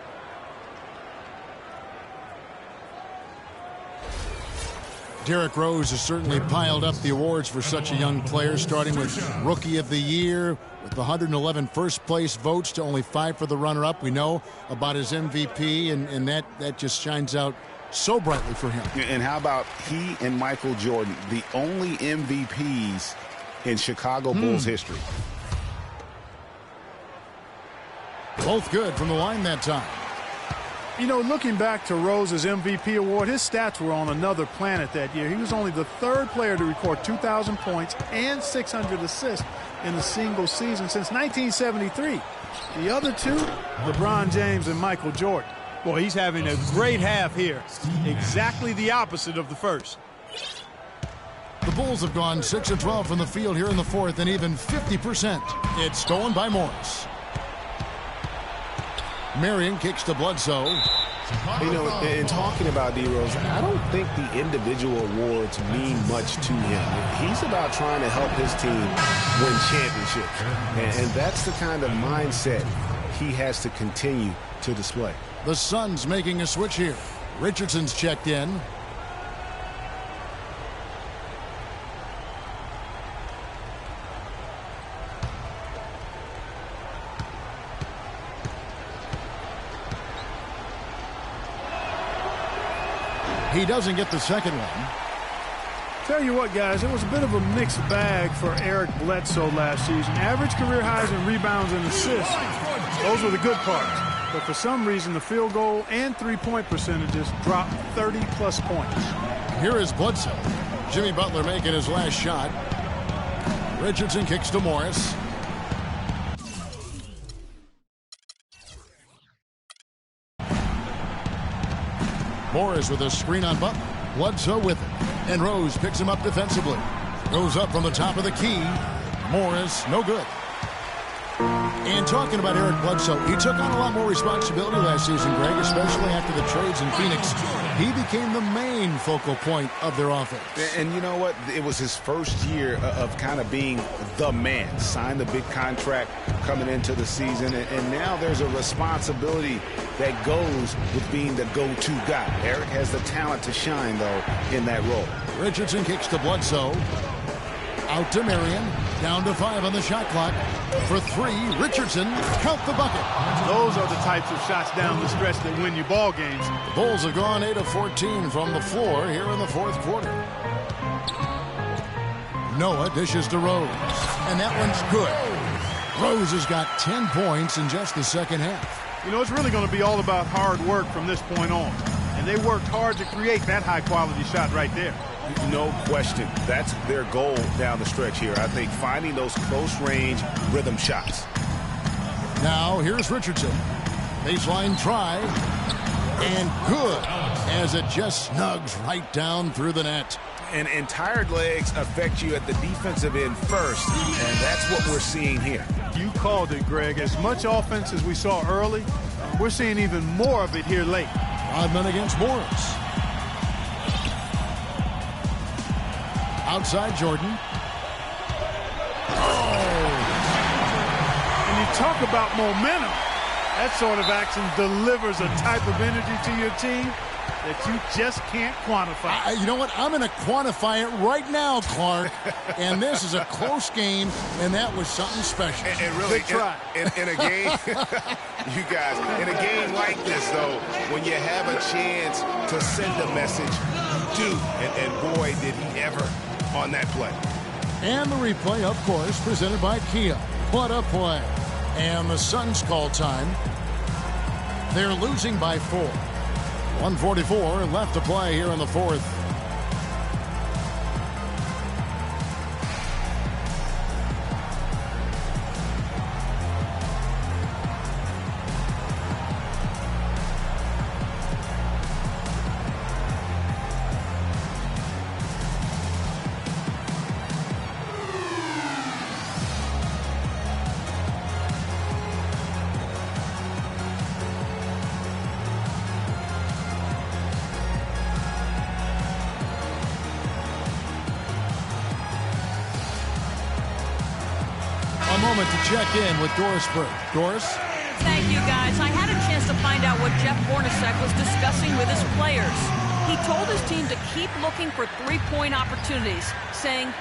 Derrick Rose has certainly piled up the awards for such a young player, starting with Rookie of the Year, with 111 first-place votes to only 5 for the runner-up. We know about his MVP, and that just shines out so brightly for him. And how about he and Michael Jordan, the only MVPs in Chicago Bulls history? Both good from the line that time. You know, looking back to Rose's MVP award, his stats were on another planet that year. He was only the 3rd player to record 2,000 points and 600 assists in a single season since 1973. The other two, LeBron James and Michael Jordan. Boy, he's having a great half here. Exactly the opposite of the first. The Bulls have gone 6 of 12 from the field here in the 4th, and even 50%. It's stolen by Morris. Marion kicks to Bledsoe. You know, in talking about D. Rose, I don't think the individual awards mean much to him. He's about trying to help his team win championships. And that's the kind of mindset he has to continue to display. The Suns making a switch here. Richardson's checked in. He doesn't get the second one. Tell you what, guys, it was a bit of a mixed bag for Eric Bledsoe last season. Average career highs in rebounds and assists. Those were the good parts. But for some reason, the field goal and three-point percentages dropped 30-plus points. Here is Bledsoe. Jimmy Butler making his last shot. Richardson kicks to Morris. Morris with a screen on Butler. Bledsoe with it. And Rose picks him up defensively. Goes up from the top of the key. Morris, no good. And talking about Eric Bledsoe, he took on a lot more responsibility last season, Greg, especially after the trades in Phoenix. He became the main focal point of their offense. And you know what? It was his first year of kind of being the man. Signed a big contract coming into the season, and now there's a responsibility that goes with being the go-to guy. Eric has the talent to shine, though, in that role. Richardson kicks to Bledsoe. Out to Marion. Down to 5 on the shot clock. For 3, Richardson, count the bucket. Those are the types of shots down the stretch that win you ball games. The Bulls have gone 8 of 14 from the floor here in the 4th quarter. Noah dishes to Rose. And that one's good. Rose has got 10 points in just the second half. You know, it's really going to be all about hard work from this point on. And they worked hard to create that high-quality shot right there. No question. That's their goal down the stretch here. I think finding those close-range rhythm shots. Now, here's Richardson. Baseline try. And good, as it just snugs right down through the net. And tired legs affect you at the defensive end first, and that's what we're seeing here. You called it, Greg. As much offense as we saw early, we're seeing even more of it here late. Rodman against Morris. Outside Jordan. Oh! And you talk about momentum. That sort of action delivers a type of energy to your team that you just can't quantify. You know what? I'm going to quantify it right now, Clark. And this is a close game, and that was something special. And really, in a game, you guys, in a game like this, though, when you have a chance to send a message, you do. And boy, did he ever on that play. And the replay, of course, presented by Kia. What a play. And the Suns call time. They're losing by 4. 1:44 left to play here in the 4th. moment to check in with Doris Burke. Doris? Thank you, guys. I had a chance to find out what Jeff Hornacek was discussing with his players. He told his team to keep looking for three-point opportunities, saying,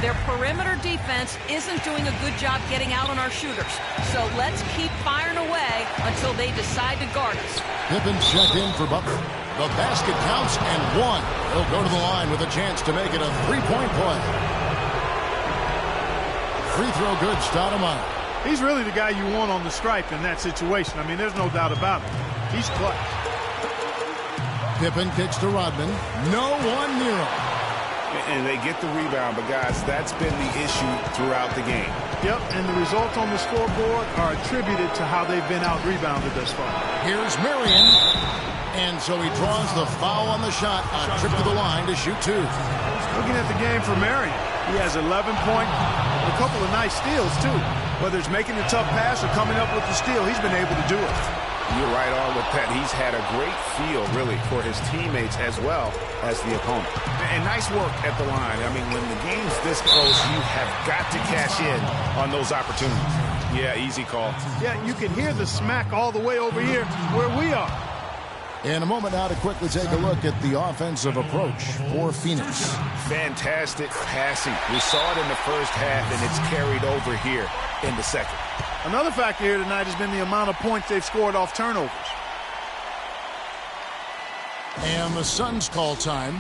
their perimeter defense isn't doing a good job getting out on our shooters. So let's keep firing away until they decide to guard us. Pippen checked in for Butler. The basket counts and one. He'll go to the line with a chance to make it a three-point play. Free throw good, Stoudemire. He's really the guy you want on the stripe in that situation. I mean, there's no doubt about it. He's clutch. Pippen kicks to Rodman. No one near him. And they get the rebound, but guys, that's been the issue throughout the game. Yep, and the results on the scoreboard are attributed to how they've been out-rebounded thus far. Here's Marion. And so he draws the foul on the shot. A trip to the line to shoot two. Looking at the game for Marion, he has 11 points, a couple of nice steals, too. Whether it's making a tough pass or coming up with the steal, he's been able to do it. You're right on with that. He's had a great feel, really, for his teammates as well as the opponent. And nice work at the line. I mean, when the game's this close, you have got to cash in on those opportunities. Yeah, easy call. Yeah, you can hear the smack all the way over here where we are. In a moment now to quickly take a look at the offensive approach for Phoenix. Fantastic passing. We saw it in the first half, and it's carried over here in the second. Another factor here tonight has been the amount of points they've scored off turnovers. And the Suns call time.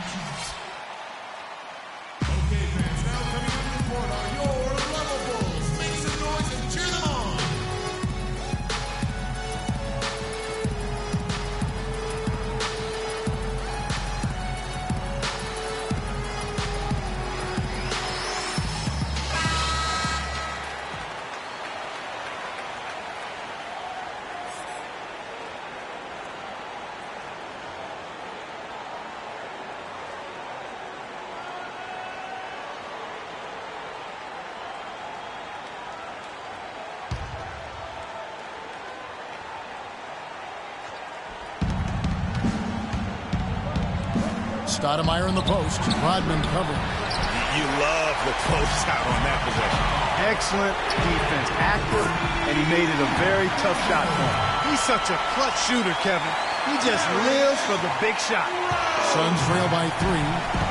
Okay, fans, now coming up to the court are your Level Bulls. Make some noise and cheer them on. Stoudemire in the post. Rodman covering. You love the closeout on that possession. Excellent defense. Active, and he made it a very tough shot for him. He's such a clutch shooter, Kevin. He just lives for the big shot. Suns trail by 3.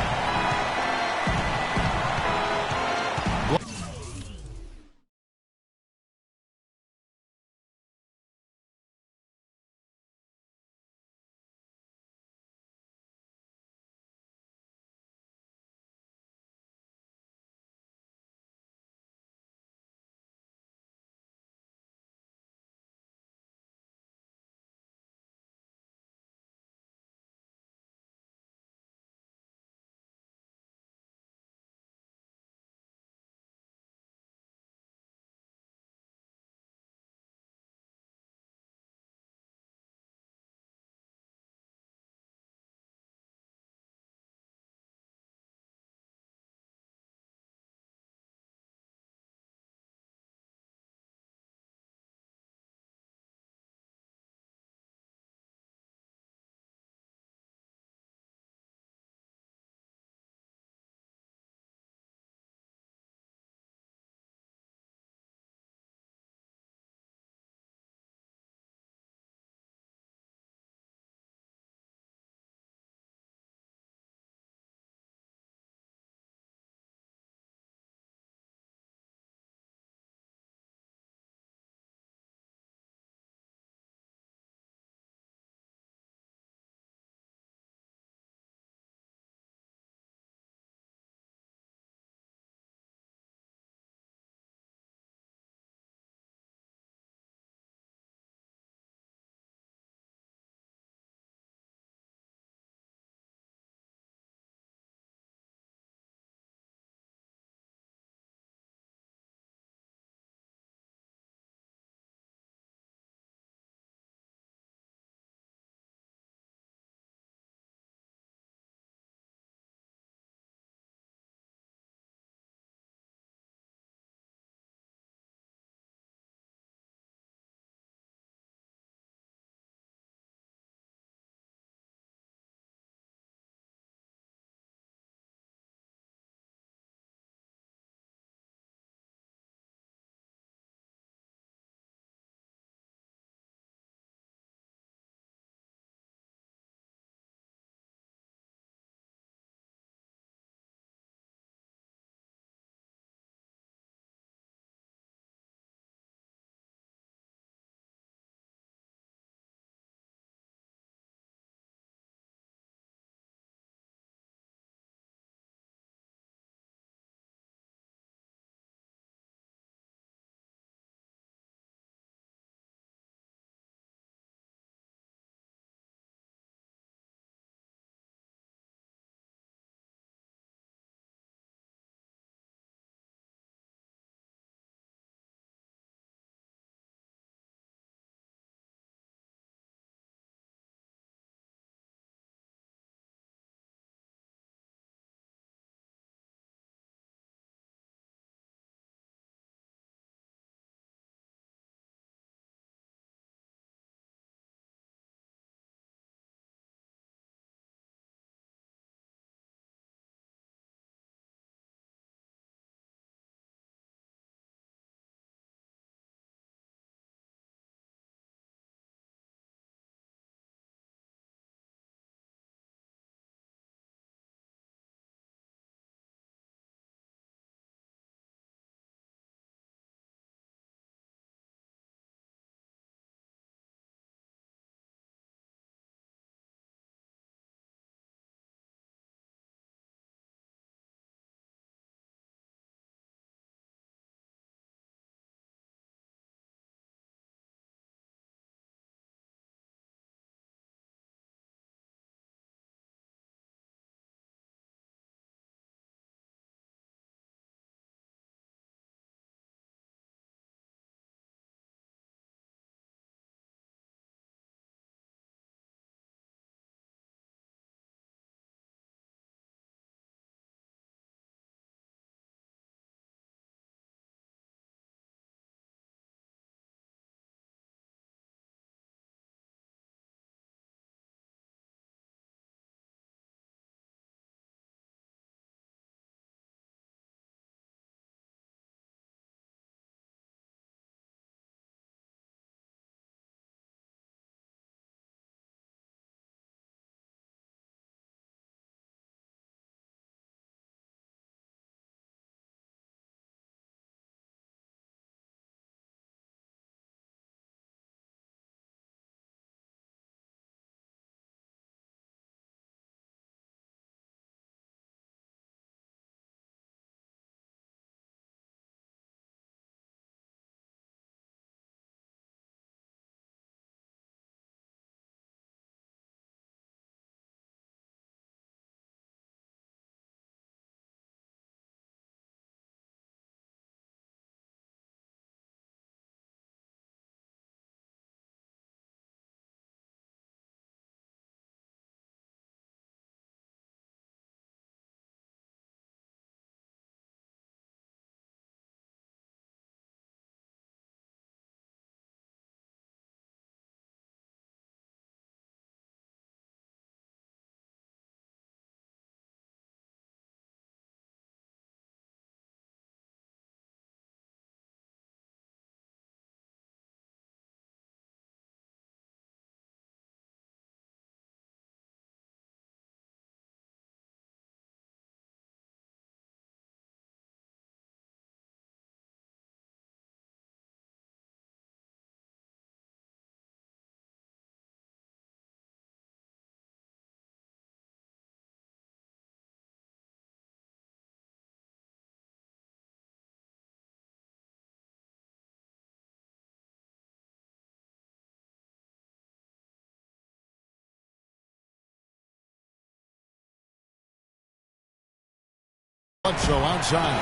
Bledsoe outside.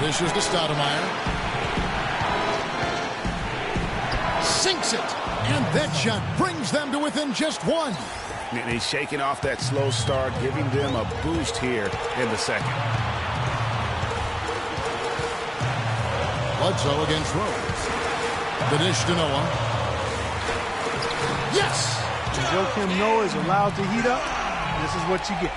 This is to Stoudemire. Sinks it. And that shot brings them to within just one. And he's shaking off that slow start, giving them a boost here in the second. Bledsoe against Rose. The dish to Noah. Yes! Joakim Noah is allowed to heat up. This is what you get.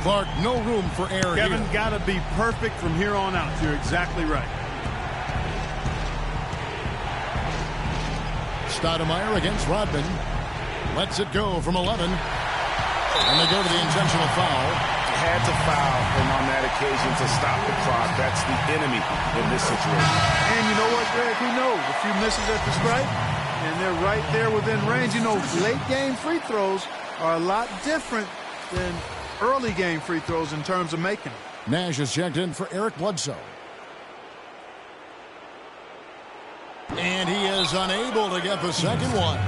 Clark, no room for error. Kevin, got to be perfect from here on out. You're exactly right. Stoudemire against Rodman. Lets it go from 11. And they go to the intentional foul. Had to foul, and on that occasion to stop the clock. That's the enemy in this situation. And you know what, Greg? Who knows? A few misses at the stripe, and they're right there within range. You know, late-game free throws are a lot different than early-game free throws in terms of making them. Nash is checked in for Eric Bledsoe. And he is unable to get the second one.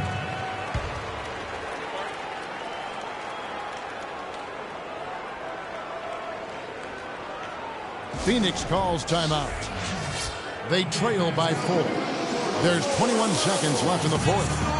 Phoenix calls timeout. They trail by 4. There's 21 seconds left in the fourth.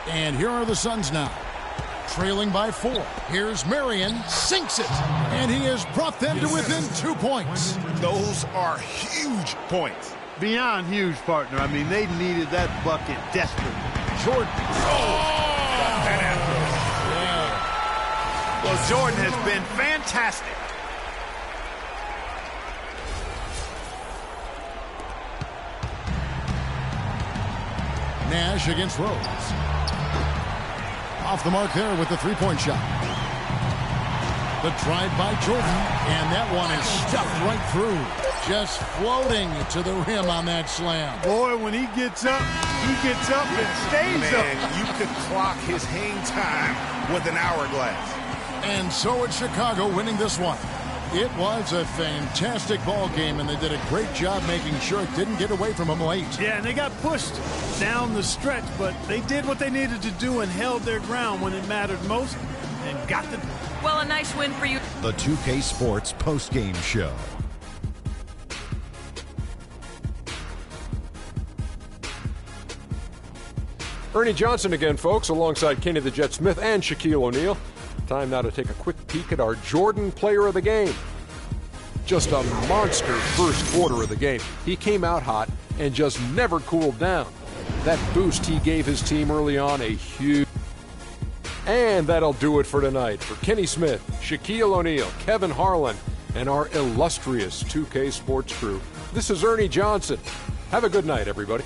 And here are the Suns now, trailing by 4. Here's Marion, sinks it, and he has brought them to within 2 points. Those are huge points. Beyond huge, partner. I mean, they needed that bucket desperately. Jordan. Well, Jordan has been fantastic. Nash against Rose. Off the mark there with the three-point shot. The drive by Jordan, and that one is stuffed right through. just floating to the rim on that slam. Boy, when he gets up and stays up. Man, you could clock his hang time with an hourglass. And so it's Chicago winning this one. It was a fantastic ball game, and they did a great job making sure it didn't get away from them late. Yeah, and they got pushed down the stretch, but they did what they needed to do and held their ground when it mattered most and got the... Well, a nice win for you. The 2K Sports postgame show. Ernie Johnson again, folks, alongside Kenny the Jet Smith and Shaquille O'Neal. Time now to take a quick peek at our Jordan player of the game. Just a monster first quarter of the game. He came out hot and just never cooled down. That boost he gave his team early on, a huge... And that'll do it for tonight. For Kenny Smith, Shaquille O'Neal, Kevin Harlan, and our illustrious 2K Sports crew, this is Ernie Johnson. Have a good night, everybody.